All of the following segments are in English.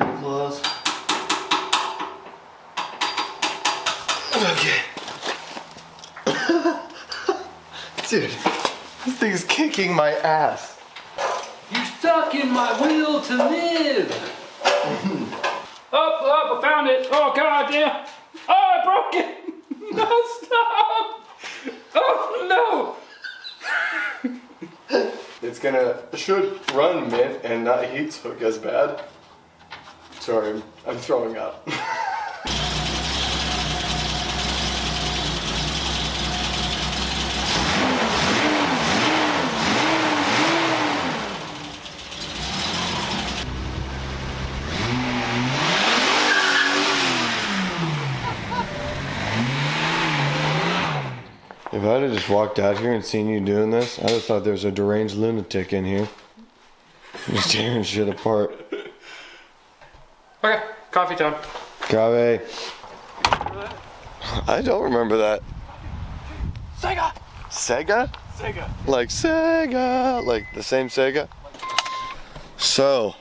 pretty close. Okay. Dude, this thing's kicking my ass. You stuck in my will to live. I found it. Oh, God damn. Oh, I broke it. No, stop. Oh, no. It should run mint and not heat soak as bad. Sorry, I'm throwing up. If I'd have just walked out here and seen you doing this, I'd have thought there was a deranged lunatic in here. Just tearing shit apart. Okay, coffee time. Coffee. I don't remember that. Sega. Sega? Sega. Like Sega. Like the same Sega? So,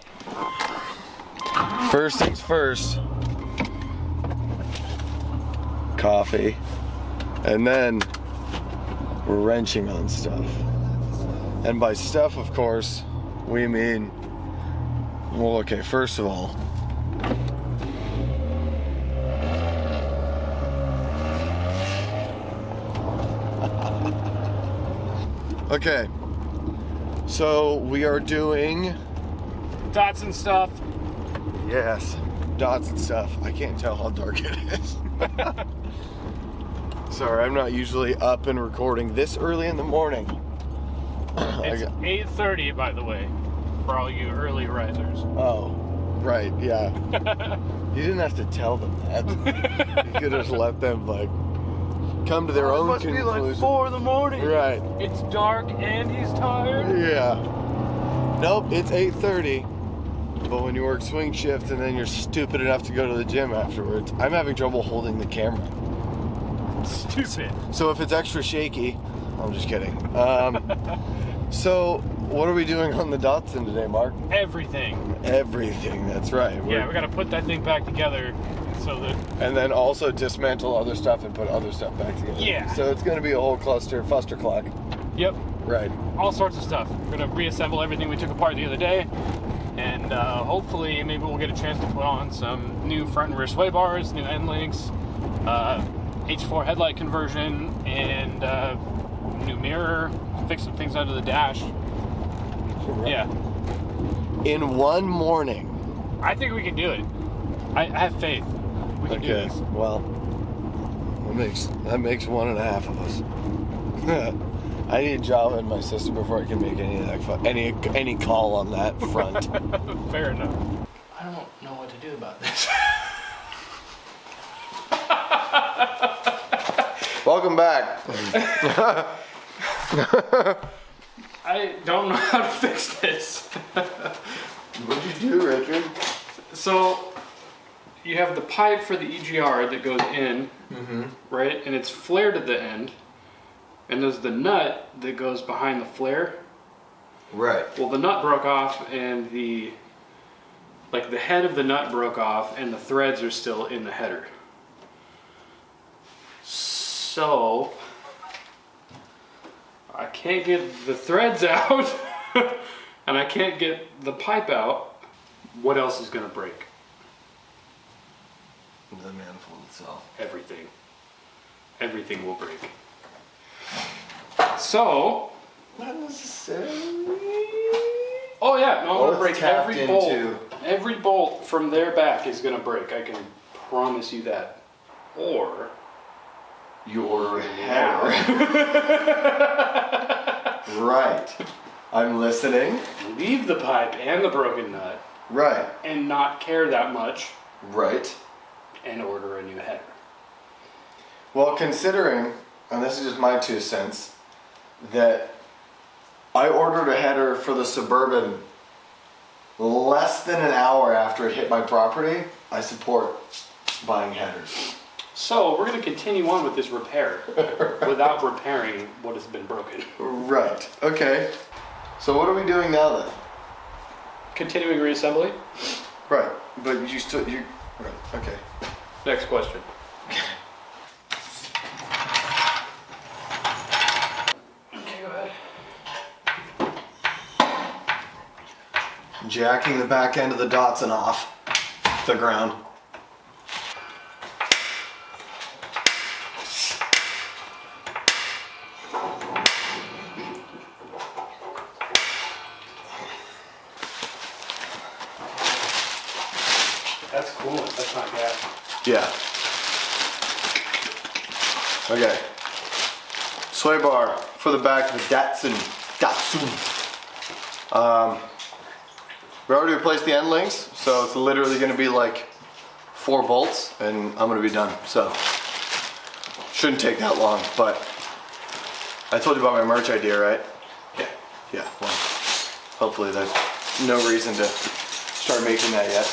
first things first. Coffee. And then we're wrenching on stuff. And by stuff, of course, we mean, well, okay, first of all, okay, so we are doing Datsun stuff. Yes, Datsun stuff. I can't tell how dark it is. Sorry, I'm not usually up and recording this early in the morning. It's 8:30, by the way, for all you early risers. Oh, right, yeah. You didn't have to tell them that. You could have let them, like, come to their own conclusion. It must be like 4 in the morning. Right. It's dark and he's tired. Yeah. Nope, it's 8:30. But when you work swing shift and then you're stupid enough to go to the gym afterwards, I'm having trouble holding the camera. Stupid. So if it's extra shaky, I'm just kidding. So what are we doing on the Datsun today, Mark? Everything. Everything, that's right. Yeah, we gotta put that thing back together so that... And then also dismantle other stuff and put other stuff back together. Yeah. So it's gonna be a whole fuster clock. Yep. Right. All sorts of stuff. We're gonna reassemble everything we took apart the other day. And hopefully maybe we'll get a chance to put on some new front and rear sway bars, new end links, H4 headlight conversion, and new mirror, fix some things under the dash. Right. Yeah. In one morning. I think we can do it. I have faith. We can do this. Well, that makes 1.5 of us. I need Java in my system before I can make any of that any call on that front. Fair enough. I don't know what to do about this. Welcome back. I don't know how to fix this. What'd you do, Richard? So, you have the pipe for the EGR that goes in, right? And it's flared at the end. And there's the nut that goes behind the flare. Right. Well, the nut broke off and the head of the nut broke off and the threads are still in the header. So, I can't get the threads out and I can't get the pipe out. What else is gonna break? The manifold itself. Everything. Everything will break. So, not necessarily. Oh yeah, no, I'm gonna break tapped every bolt. into. Every bolt from their back is gonna break. I can promise you that. Or you order a header. Right. I'm listening. Leave the pipe and the broken nut. Right. And not care that much. Right. And order a new header. Well, considering, and this is just my 2 cents, that I ordered a header for the Suburban less than an hour after it hit my property, I support buying headers. So we're going to continue on with this repair without repairing what has been broken. Right. Okay. So what are we doing now then? Continuing reassembly. Right. But you okay. Next question. Okay, go ahead. Jacking the back end of the Datsun off the ground. That's cool. That's not gas. Yeah. Okay. Sway bar for the back of the Datsun. We already replaced the end links, so it's literally going to be like 4 bolts, and I'm going to be done. So shouldn't take that long. But I told you about my merch idea, right? Yeah. Yeah. Well, hopefully there's no reason to start making that yet.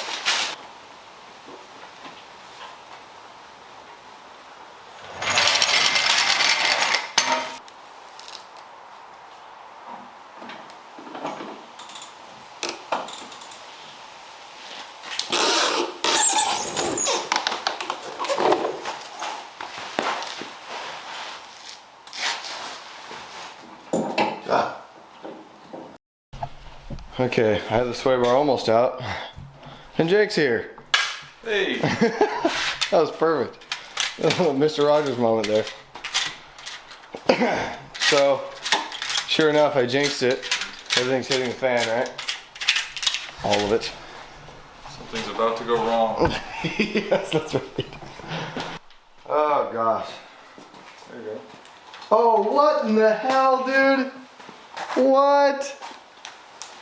Okay, I have the sway bar almost out, and Jake's here. Hey! That was perfect. Mr. Rogers moment there. So, sure enough, I jinxed it. Everything's hitting the fan, right? All of it. Something's about to go wrong. Yes, that's right. Oh gosh. There you go. Oh, what in the hell, dude? What?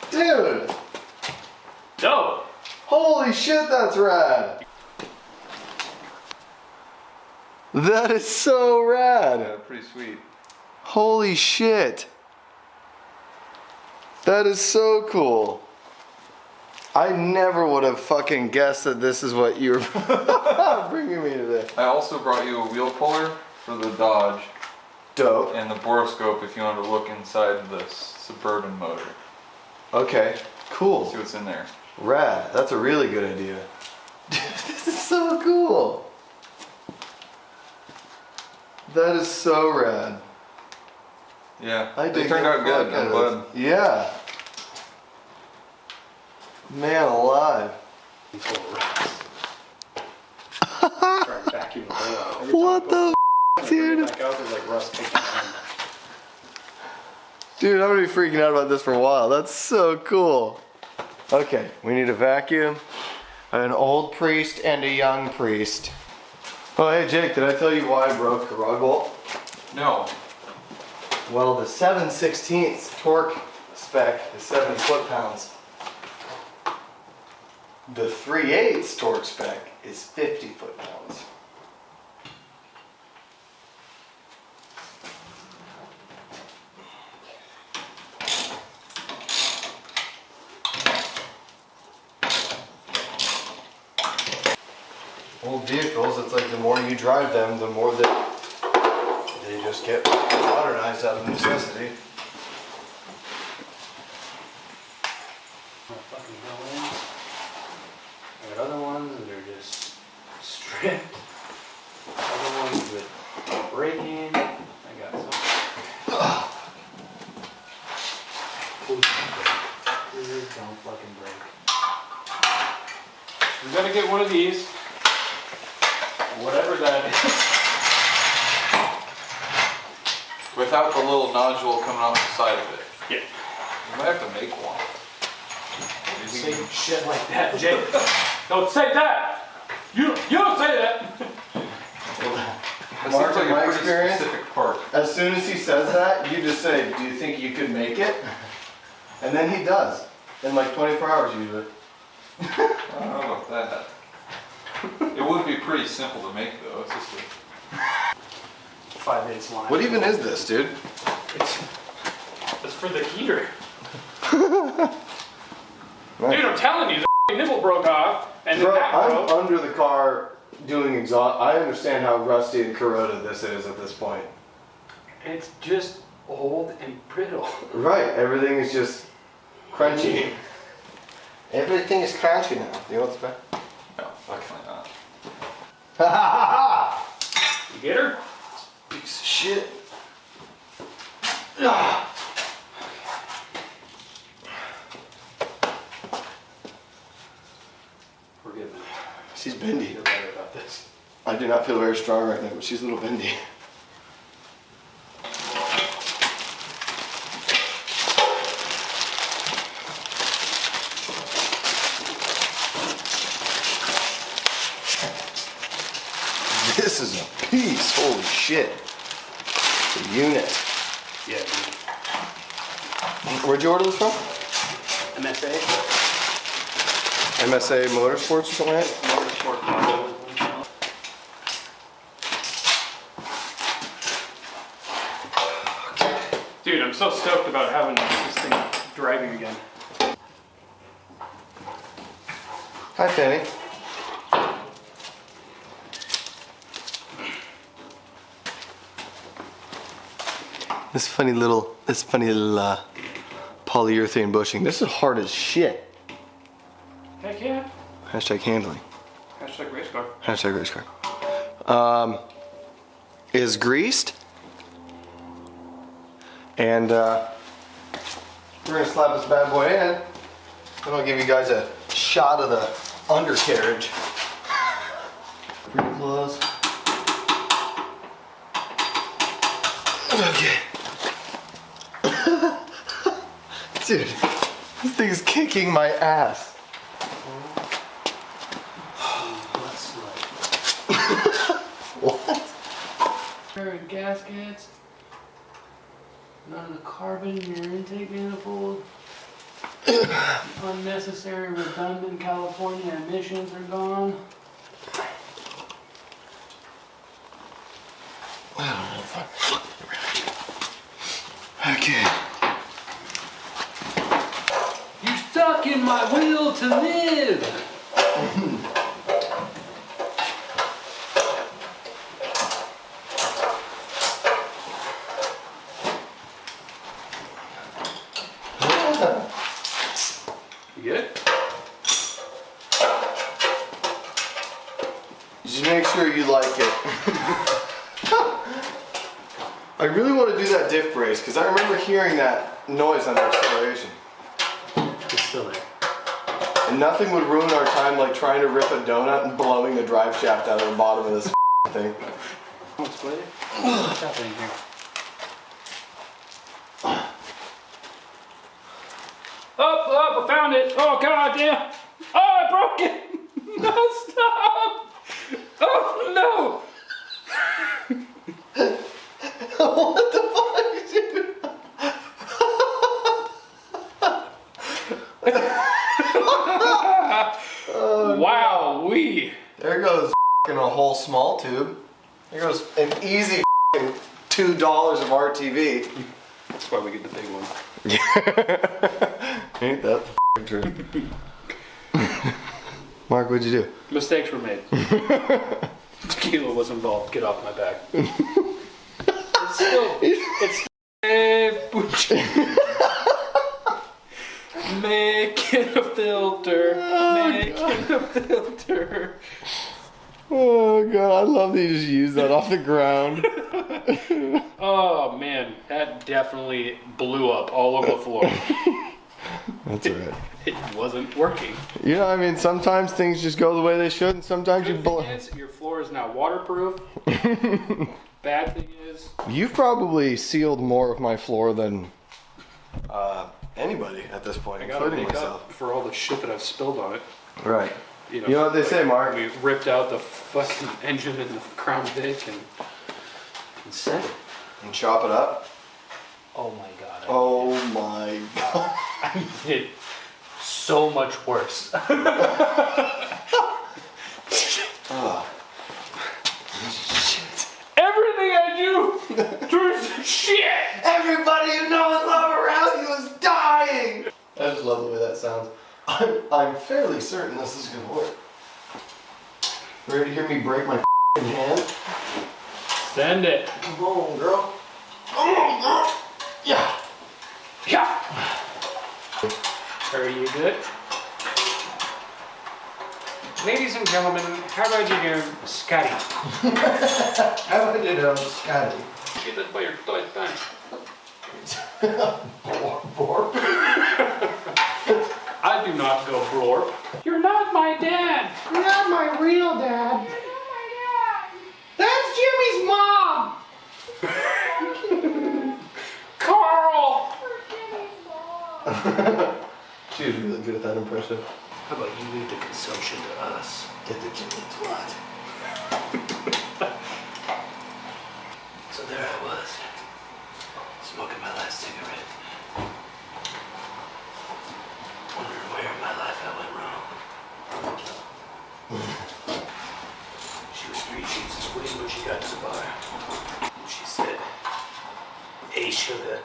Dude! No! Holy shit, that's rad! That is so rad! Yeah, pretty sweet. Holy shit! That is so cool. I never would have fucking guessed that this is what you were bringing me today. I also brought you a wheel puller for the Dodge Dope. and the boroscope if you want to look inside the Suburban motor. Okay, cool. See what's in there. Rad. That's a really good idea. Dude, this is so cool. That is so rad. Yeah, I they dig turned the out good. fuck out I'm of glad. this. Yeah. Man alive. What the f, dude? Dude, I'm gonna be freaking out about this for a while. That's so cool. Okay, we need a vacuum, an old priest, and a young priest. Oh, hey Jake, did I tell you why I broke the rug bolt? No. Well, the 7/16 torque spec is 70 foot-pounds. The 3/8 torque spec is 50 foot-pounds. Old vehicles, it's like the more you drive them, the more that they just get modernized out of necessity. Fucking go in. I got other ones that are just stripped. Other ones with break-in. I got some. Please don't fucking break. We gotta get one of these. Whatever that is. Without the little nodule coming off the side of it. Yeah. You might have to make one. Say shit like that, Jake. Don't say that. You don't say that. That Mark, seems like in my a pretty experience, specific part. as soon as he says that, you just say, do you think you could make it? And then he does. In like 24 hours usually. I don't know about that. It would be pretty simple to make though. It's just a 5/8 line. What even is this, dude? It's for the heater. Dude, I'm telling you, the nipple broke off, and then Bro, that I'm broke. under the car doing exhaust. I understand how rusty and corroded this is at this point. It's just old and brittle. Right, everything is just crunchy. Everything is crunchy now. You know what's bad? Definitely not. Ha ha ha! You get her? Piece of shit. Ah. Forgive me. She's bendy. Feel better about this. I do not feel very strong right now, but she's a little bendy. This is a piece. Holy shit. It's a unit. Yeah, dude. Where'd you order this from? MSA? MSA Motorsports or something like that? Motorsport. Dude, I'm so stoked about having this thing driving again. Hi, Fanny. This funny little polyurethane bushing. This is hard as shit. Heck yeah. Hashtag handling. Hashtag race car. Hashtag race car. Is greased. And we're gonna slap this bad boy in. And I'll give you guys a shot of the undercarriage. Pretty close. Okay. Dude, this thing's kicking my ass. What? Gaskets. None of the carbon in your intake manifold. Unnecessary, redundant California emissions are gone. I don't know if okay. You stuck in my will to live. You good? Just make sure you like it. I really want to do that diff brace because I remember hearing that noise on the acceleration. It's still there. And nothing would ruin our time like trying to rip a donut and blowing the drive shaft out of the bottom of this thing. What's later? What's happening here? Oh, I found it. Oh, god damn. Oh, I broke it. No, stop. Oh, no. What the fuck, dude? Wow, we. There goes a whole small tube. There goes an easy $2 of RTV. That's why we get the big one. Ain't that the true? Mark, what'd you do? Mistakes were made. Tequila was involved. Get off my back. It's still. It's. Make it a filter. Make it a filter. Oh god, I love that you just used that off the ground. Oh man, that definitely blew up all over the floor. That's alright. It wasn't working. You know, I mean, sometimes things just go the way they should, and sometimes you Good blow. thing is, your floor is now waterproof. Bad thing is, You've probably sealed more of my floor than anybody at this point, I gotta including make myself. up for all the shit that I've spilled on it. Right. You You know what they say, Mark? We ripped out the fucking engine and the Crown Vic and set it. And chop it up. Oh my god. Oh my god. I did so much worse. Oh. Everything I do turns to shit. Everybody you know and love around you is dying. I just love the way that sounds. I'm fairly certain this is gonna work. Ready to hear me break my hand? Send it. Come on, girl. Come on, girl. Yeah. Yeah. Are you good? Ladies and gentlemen, how about you go, Scotty? How about it, Scotty? Get that by your tight pants. I do not go blorp. You're not my dad. You're not my real dad. That's Jimmy's mom. Carl. She was really good at that impression. How about you leave the consumption to us? Get the Jimmy twat. So there I was, smoking my last cigarette. Wondering where in my life I went wrong. She was 3 sheets away when she got to the bar. She said, "Hey, sugar."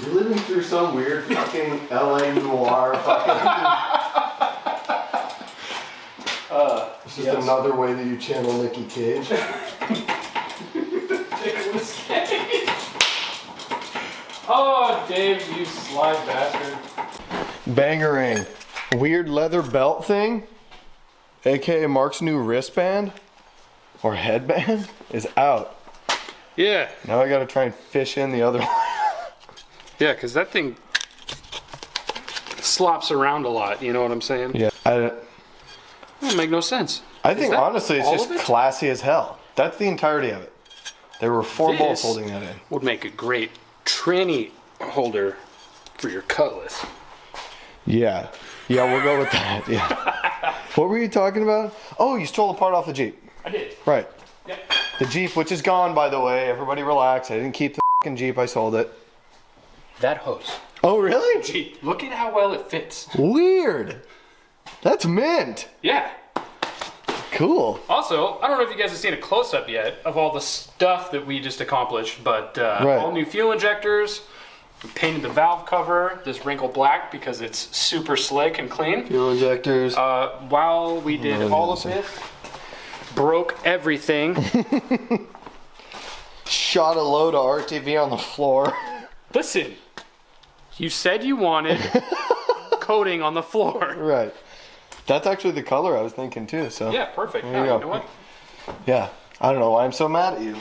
You're living through some weird fucking LA noir fucking. It's just another way that you channel Nicky Cage. Nicolas Cage. Oh, Dave, you sly bastard. Bangerang. Weird leather belt thing, aka Mark's new wristband or headband, is out. Yeah. Now I gotta try and fish in the other one. Yeah, because that thing slops around a lot, you know what I'm saying? Yeah. It doesn't make no sense. I think that honestly it's all just of it? classy as hell. That's the entirety of it. There were 4 bolts This holding that in. would make a great tranny holder for your cutlass. Yeah. Yeah, we'll go with that. Yeah. What were you talking about? Oh, you stole a part off the Jeep. I did. Right. Yep. The Jeep, which is gone, by the way. Everybody relax. I didn't keep the fucking Jeep. I sold it. That hose. Oh, really? Gee, look at how well it fits. Weird. That's mint. Yeah. Cool. Also, I don't know if you guys have seen a close-up yet of all the stuff that we just accomplished, but all new fuel injectors. We painted the valve cover this wrinkle black because it's super slick and clean. Fuel injectors. While we did all of this, broke everything. Shot a load of RTV on the floor. Listen, you said you wanted coating on the floor. Right. That's actually the color I was thinking too, so. Yeah, perfect. There Now, you you go. know what? Yeah. I don't know why I'm so mad at you.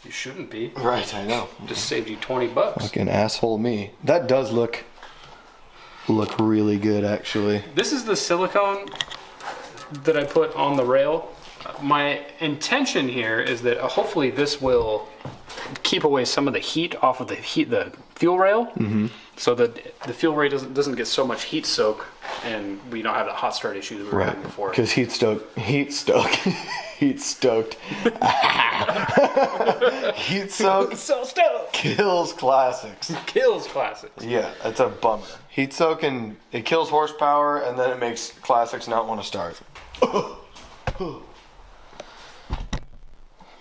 You shouldn't be. Right, I know. Just saved you $20. Fucking asshole me. That does look really good, actually. This is the silicone that I put on the rail. My intention here is that hopefully this will keep away some of the heat off of the fuel rail, so that the fuel rail doesn't get so much heat soak, and we don't have the hot start issue that we were having before. Because heat stoked, heat soaked So stoked. kills classics. Kills classics. Yeah, that's a bummer. Heat soak and it kills horsepower, and then it makes classics not want to start.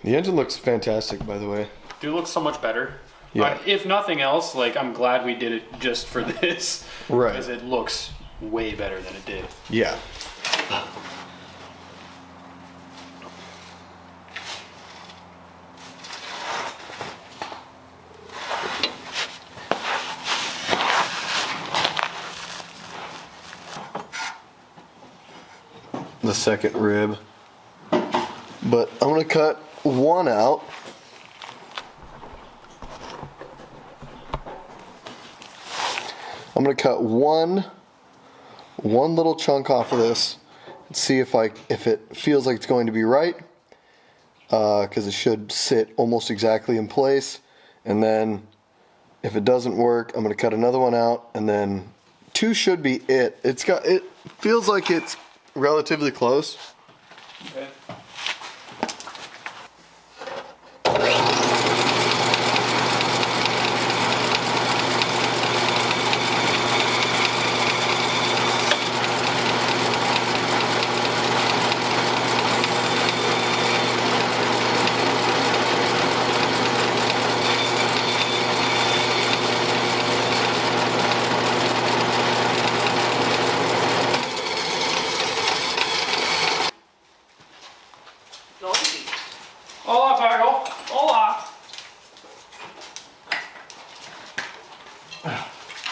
The engine looks fantastic, by the way. Dude, it looks so much better. Yeah. If nothing else, like, I'm glad we did it just for this. Right. Because it looks way better than it did. Yeah. The second rib. But I'm going to cut one out. I'm going to cut one little chunk off of this and see if it feels like it's going to be right, because it should sit almost exactly in place. And then if it doesn't work, I'm going to cut another one out, and then 2 should be it. It feels like it's relatively close. Okay.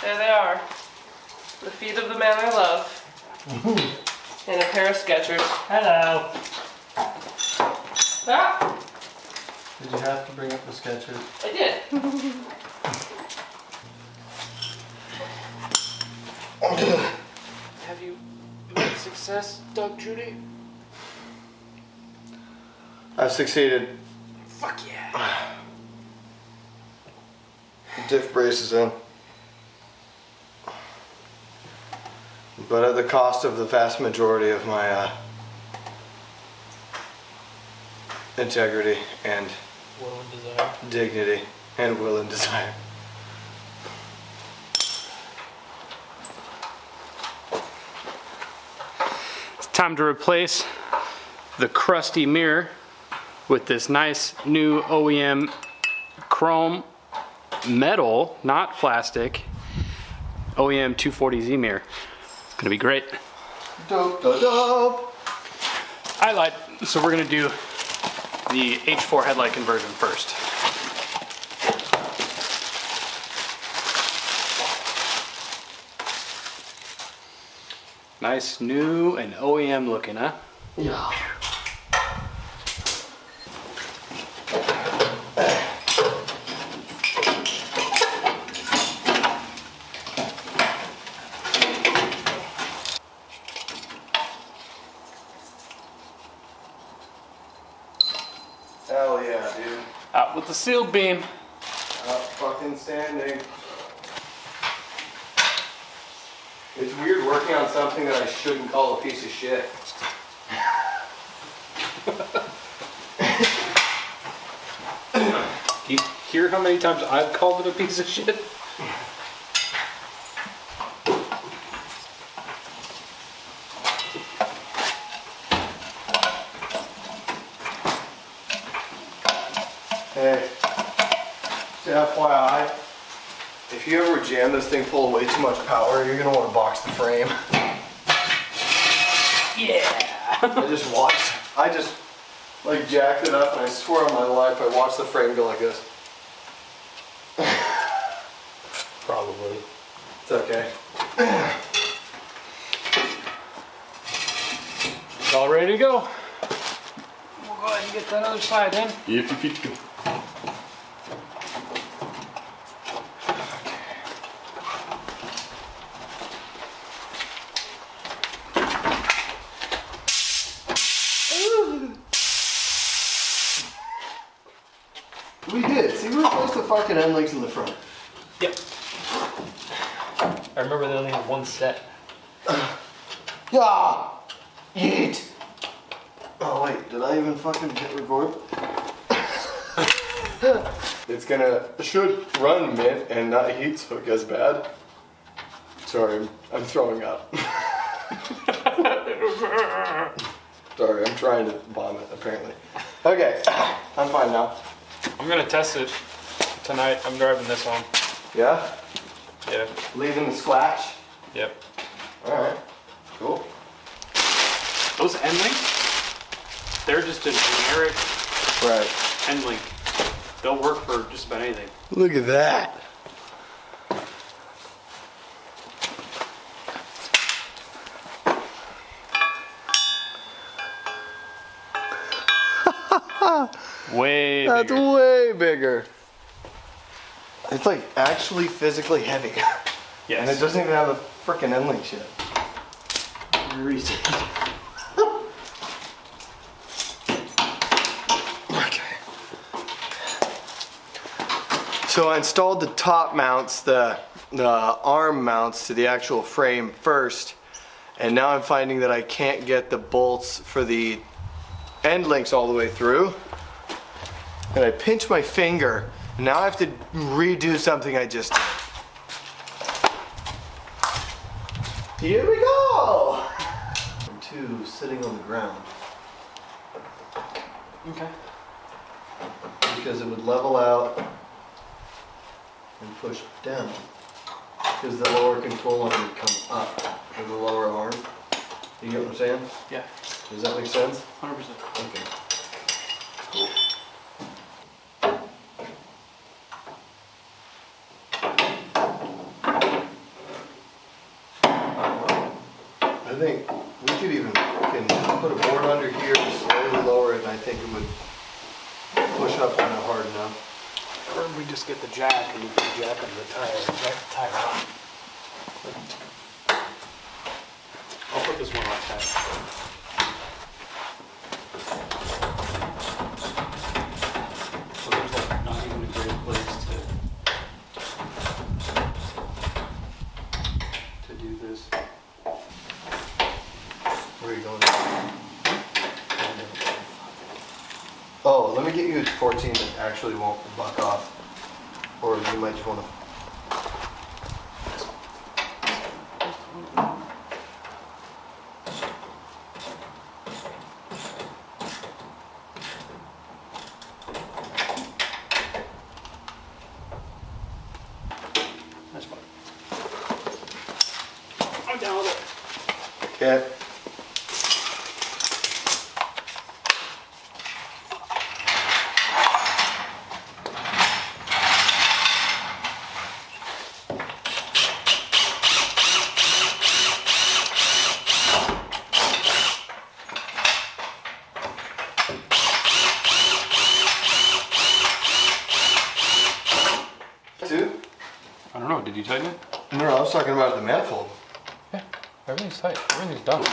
There they are. The feet of the man I love. And a pair of Skechers. Hello. Ah, Did you have to bring up the Skechers? I did. Have you met success, Doug Judy? I've succeeded. Fuck yeah. Diff braces in. But at the cost of the vast majority of my integrity and Will and desire. dignity and will and desire. It's time to replace the crusty mirror with this nice new OEM chrome metal, not plastic, OEM 240Z mirror. Gonna be great. Dope, dope, dope. I lied, so we're gonna do the H4 headlight conversion first. Nice, new, and OEM looking, huh? Yeah. Hell yeah, dude. Out with the sealed beam. Out fucking standing. It's weird working on something that I shouldn't call a piece of shit. Do you hear how many times I've called it a piece of shit? Hey, just FYI, if you ever jam this thing full of way too much power, you're gonna want to box the frame. Yeah. I just like jacked it up and I swear on my life I watched the frame go like this. Probably. It's okay. It's all ready to go. We'll go ahead and get that other side in. If you fit to go. We did. See, we replaced the fucking end links in the front. Yep. I remember they only had one set. Yeah! Yeet! Oh wait, did I even fucking hit record? Should run mint and not heat soak as bad. Sorry, I'm throwing up. Sorry, I'm trying to vomit apparently. Okay, I'm fine now. I'm gonna test it tonight. I'm driving this one. Yeah? Yeah. Leaving the squash? Yep. Alright, cool. Those end links, they're just a generic Right. end link. They'll work for just about anything. Look at that. Way That's bigger. way bigger. It's like actually physically heavy. Yes. And it doesn't even have the frickin' end link shit. Okay. So I installed the top mounts, the arm mounts to the actual frame first, and now I'm finding that I can't get the bolts for the end links all the way through. And I pinch my finger, and now I have to redo something I just did. Here we go! Two sitting on the ground. Okay. Because it would level out and push down. Because the lower control arm would come up, or the lower arm. You get what I'm saying? Yeah. Does that make sense? 100%. Okay. Cool. think we could even fucking put a board under here, slowly lower it, and I think it would push up on it hard enough. Or we just get the jack and we put the jack under the tire, jack the tire on. I'll put this one on tire. So there's like not even a great place to do this. Where are you going? Oh, let me get you a 14 that actually won't buck off. Or you might just want to. That's fine. I'm down with it. Okay. Two? I don't know. Did you tighten it? No, I was talking about the manifold. Yeah. Everything's tight. Everything's done.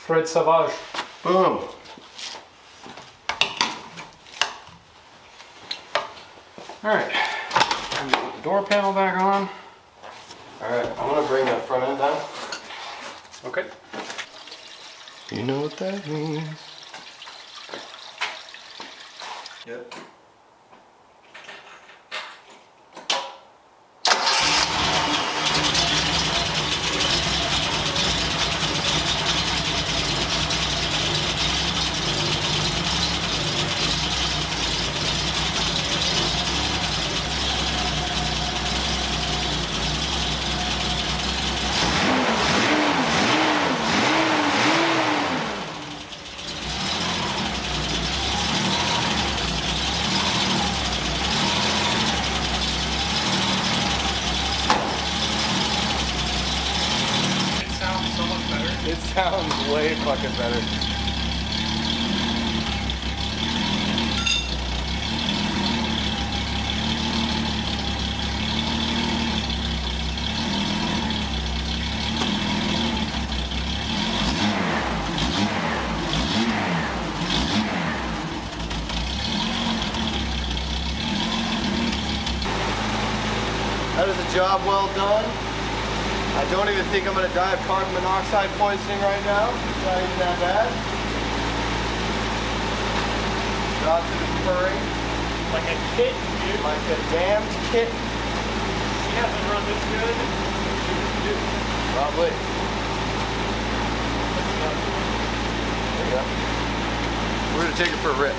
Fred Savage. Boom. Alright. Put the door panel back on. Alright, I'm gonna bring that front end down. Okay. You know what that means. Yep. It sounds way fucking better. That is a job well done. I don't even think I'm going to die of carbon monoxide poisoning right now. It's not even that bad. Datsun is purring Like a kitten, dude. like a damned kitten. She hasn't run this good. Probably. There you go. We're going to take it for a rip.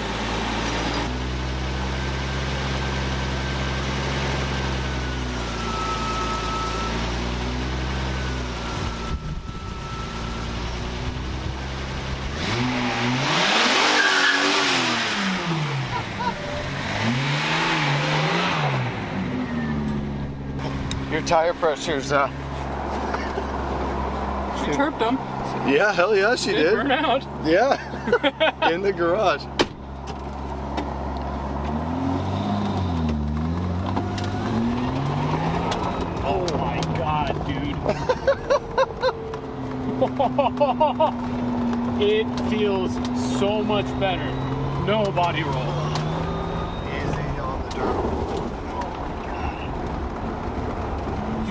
Your tire pressure's She chirped them. yeah, hell yeah, she They did. burn out. Yeah, in the garage. Oh my god, dude. It feels so much better. No body roll. Easy on the dirt.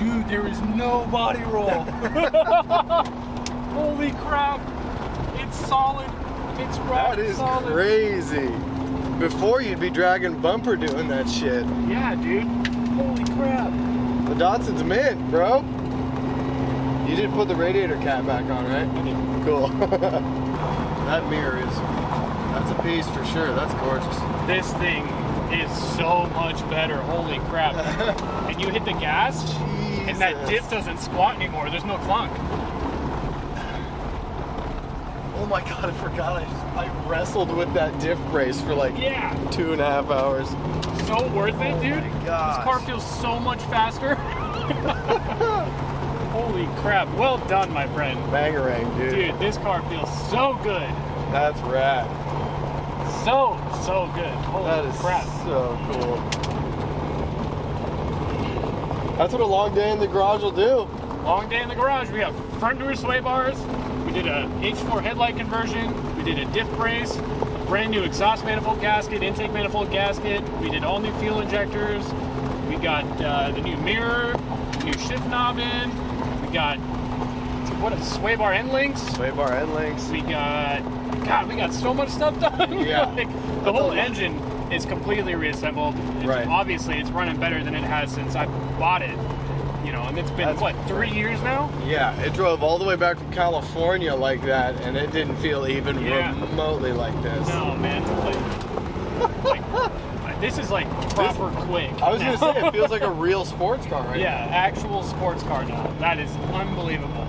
Dude, there is no body roll. Holy crap. It's solid. It's rock That is solid. crazy. Before you'd be dragging bumper doing that shit. Yeah, dude. Holy crap. The Datsun's mint, bro. You didn't put the radiator cap back on, right? I did. Cool. That mirror that's a piece for sure. That's gorgeous. This thing is so much better. Holy crap. And you hit the gas, and that diff doesn't squat anymore. There's no clunk. Oh my god, I forgot. I wrestled with that diff brace for like Yeah. 2.5 hours. So worth it, dude. my gosh. This car feels so much faster. Holy crap. Well done, my friend. Bangarang, dude. Dude, this car feels so good. That's rad. So good. Holy That is crap. so cool. That's what a long day in the garage will do. Long day in the garage. We have front and rear sway bars. We did a H4 headlight conversion. We did a diff brace, a brand new exhaust manifold gasket, intake manifold gasket. We did all new fuel injectors. We got the new mirror, new shift knob in. We got sway bar end links. Sway bar end links. We got so much stuff done. Yeah. Like, the whole engine is completely reassembled. Right. Obviously, it's running better than it has since I bought it. You know, and it's been, That's what, 3 years now? Yeah, it drove all the way back from California like that, and it didn't feel even Yeah. remotely like this. No, man. Like, this is like proper quick. I was gonna now. say, it feels like a real sports car right Yeah, actual sports car now. That is unbelievable.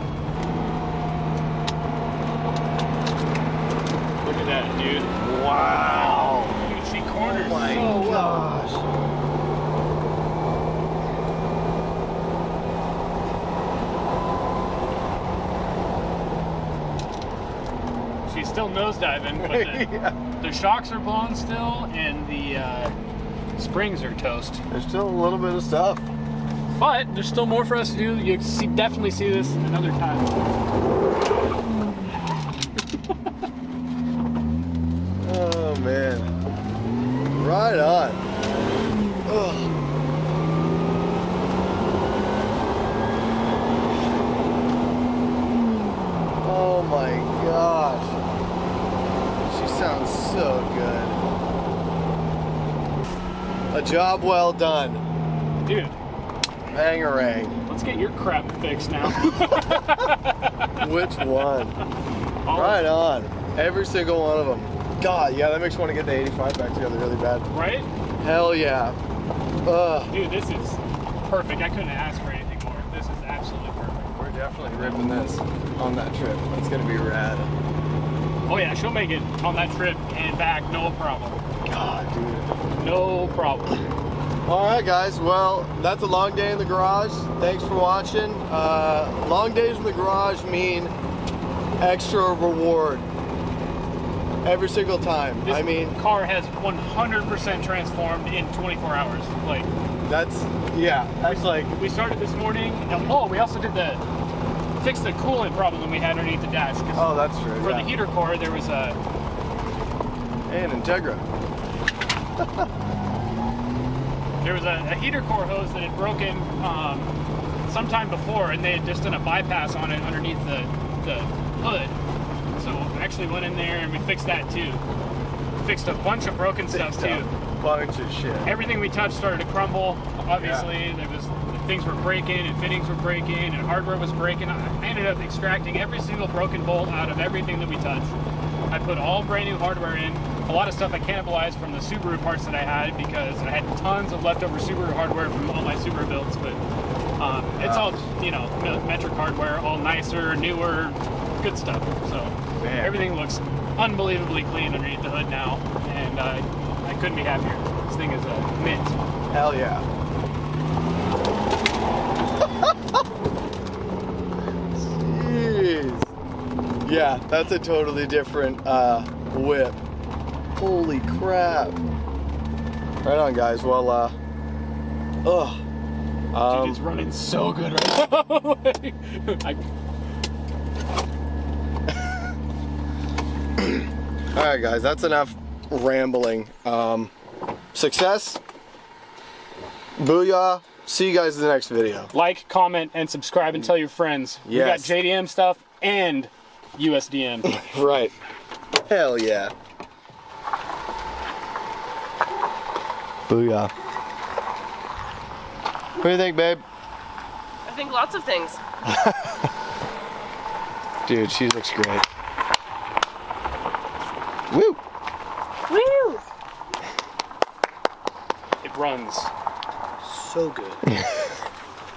Look at that, dude. now. Wow. You can see corners Oh my so well. gosh. She's still nosediving, but Yeah. the shocks are blown still, and the springs are toast. There's still a little bit of stuff. But there's still more for us to do. You definitely see this another time. Oh man. Right on. Ugh. Oh my gosh. She sounds so good. A job well done. Dude, Bangarang. let's get your crap fixed now. Which one? All of Right on. Every single one of them. God, yeah, that makes me want to get the 85 back together really bad. Right? Hell yeah. Ugh. Dude, this is perfect. I couldn't ask for anything more. This is absolutely perfect. We're definitely ripping this on that trip. That's gonna be rad. Oh yeah, she'll make it on that trip and back, no problem. God, dude. No problem. All right, guys. Well, that's a long day in the garage. Thanks for watching. Long days in the garage mean extra reward every single time. This I mean, car has 100% transformed in 24 hours. Like, that's like, we started this morning, and we also did fix the coolant problem we had underneath the dash. 'Cause oh, that's true. for yeah. the heater core, there was a And Integra. heater core hose that had broken sometime before, and they had just done a bypass on it underneath the hood. So I actually went in there and we fixed that too. Fixed a bunch of broken stuff too. Bunch of shit. Everything we touched started to crumble. Obviously, things were breaking and fittings were breaking and hardware was breaking. I ended up extracting every single broken bolt out of everything that we touched. I put all brand new hardware in. A lot of stuff I cannibalized from the Subaru parts that I had because I had tons of leftover Subaru hardware from all my Subaru builds. But it's all, metric hardware, all nicer, newer, good stuff. So Man. everything looks unbelievably clean underneath the hood now, and I couldn't be happier. This thing is a mint. Hell yeah. Jeez. Yeah, that's a totally different whip. Holy crap. Right on, guys. Well, Dude, it's running so good right now. all right, guys, that's enough rambling. Success. Booyah. See you guys in the next video. Like, comment, and subscribe, and tell your friends. Yes. We got JDM stuff and USDM. Right. Hell yeah. Booyah. What do you think, babe? I think lots of things. Dude, she looks great. Woo! Woo! It runs. So good.